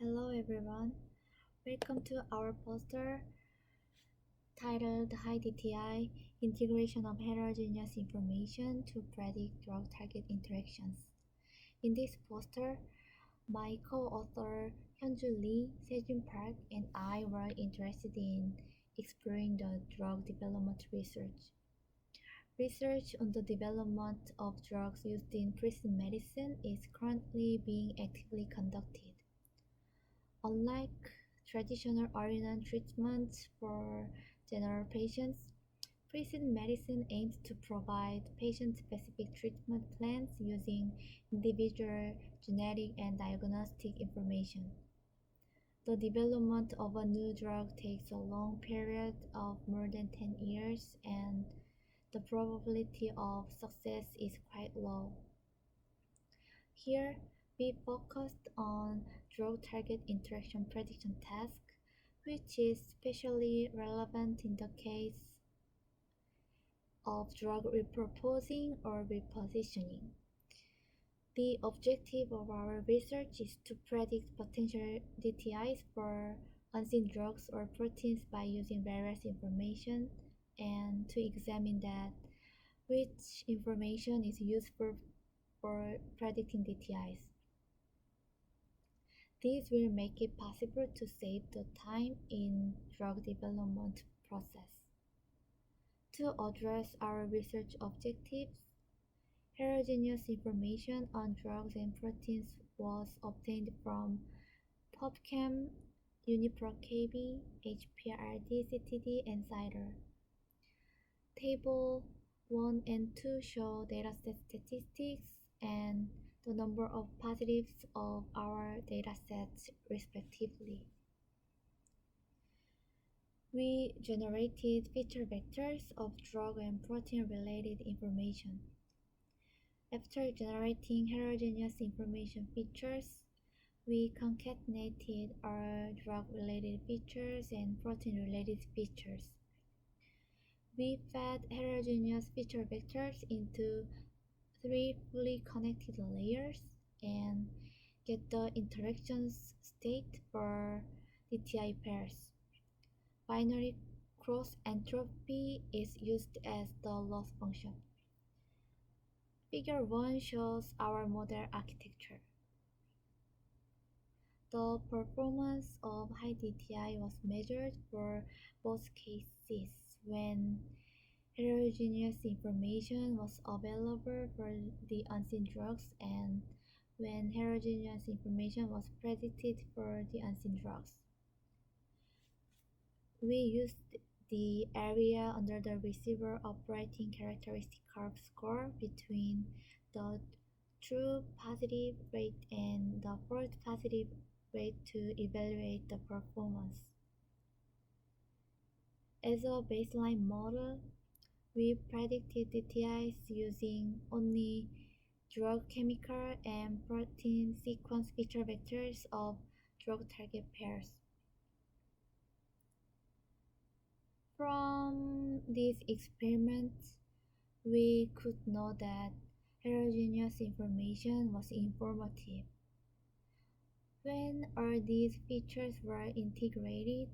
Hello everyone, welcome to our poster titled HIDTI Integration of Heterogeneous Information to Predict Drug Target Interactions. In this poster, my co-author Hyunju Lee, Sejun Park, and I were interested in exploring the drug development research. Research on the development of drugs used in precision medicine is currently being actively conducted. Unlike traditional organ treatments for general patients, precision medicine aims to provide patient-specific treatment plans using individual genetic and diagnostic information. The development of a new drug takes a long period of more than 10 years, and the probability of success is quite low. Here, we focused on drug target interaction prediction task, which is especially relevant in the case of drug repurposing or repositioning. The objective of our research is to predict potential DTIs for unseen drugs or proteins by using various information and to examine that which information is useful for predicting DTIs. This will make it possible to save the time in drug development process. To address our research objectives, heterogeneous information on drugs and proteins was obtained from PubChem, UniProt-KB, HPRD, CTD, and CIDR. Table 1 and 2 show dataset statistics and the number of positives of our datasets respectively. We generated feature vectors of drug and protein related information. After generating heterogeneous information features, we concatenated our drug related features and protein related features. We fed heterogeneous feature vectors into 3 fully connected layers and get the interactions state for DTI pairs. Binary cross entropy is used as the loss function. Figure 1 shows our model architecture. The performance of HIDTI was measured for both cases when heterogeneous information was available for the unseen drugs and when heterogeneous information was predicted for the unseen drugs. We used the area under the receiver operating characteristic curve score between the true positive rate and the false positive rate to evaluate the performance. As a baseline model, we predicted DTIs using only drug chemical and protein sequence feature vectors of drug target pairs. From these experiments, we could know that heterogeneous information was informative. When all these features were integrated,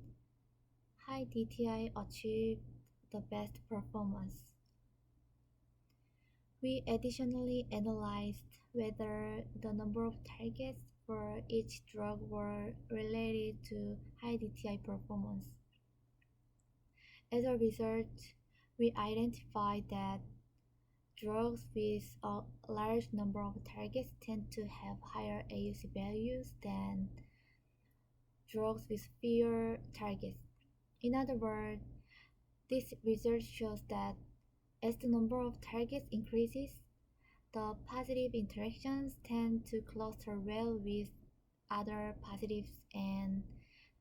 HIDTI achieved the best performance. We additionally analyzed whether the number of targets for each drug were related to HIDTI performance. As a result, we identified that drugs with a large number of targets tend to have higher AUC values than drugs with fewer targets. In other words, this research shows that as the number of targets increases, the positive interactions tend to cluster well with other positives and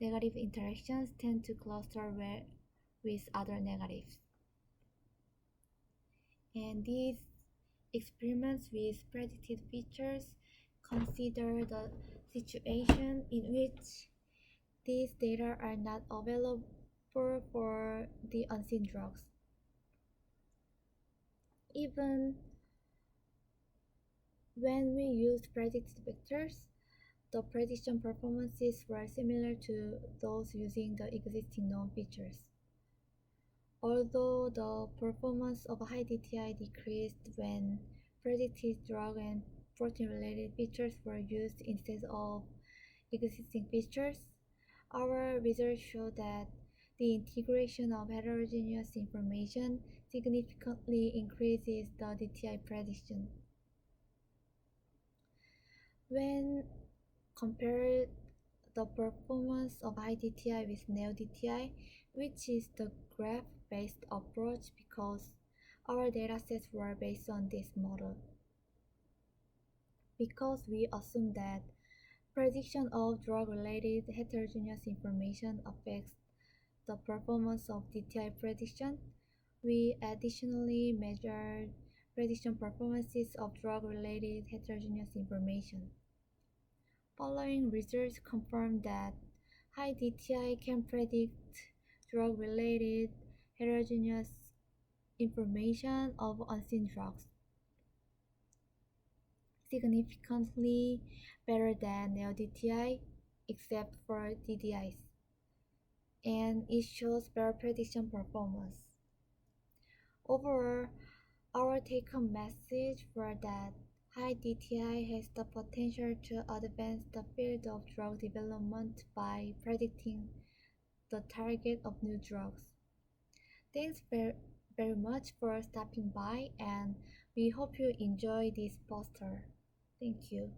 negative interactions tend to cluster well with other negatives. And these experiments with predicted features consider the situation in which these data are not available for the unseen drugs. Even when we used predicted vectors, The prediction performances were similar to those using the existing known features. Although the performance of HIDTI decreased when predicted drug and protein-related features were used instead of existing features, our results show that the integration of heterogeneous information significantly increases the DTI prediction. When compared the performance of HIDTI with NeoDTI, which is the graph-based approach because our datasets were based on this model. Because we assume that prediction of drug-related heterogeneous information affects the performance of DTI prediction, we additionally measured prediction performances of drug-related heterogeneous information. Following results confirm that high DTI can predict drug-related heterogeneous information of unseen drugs significantly better than NeoDTI except for DDIs, and it shows better prediction performance. Overall, our take-home message was that high DTI has the potential to advance the field of drug development by predicting the target of new drugs. Thanks very much for stopping by, and we hope you enjoy this poster. Thank you.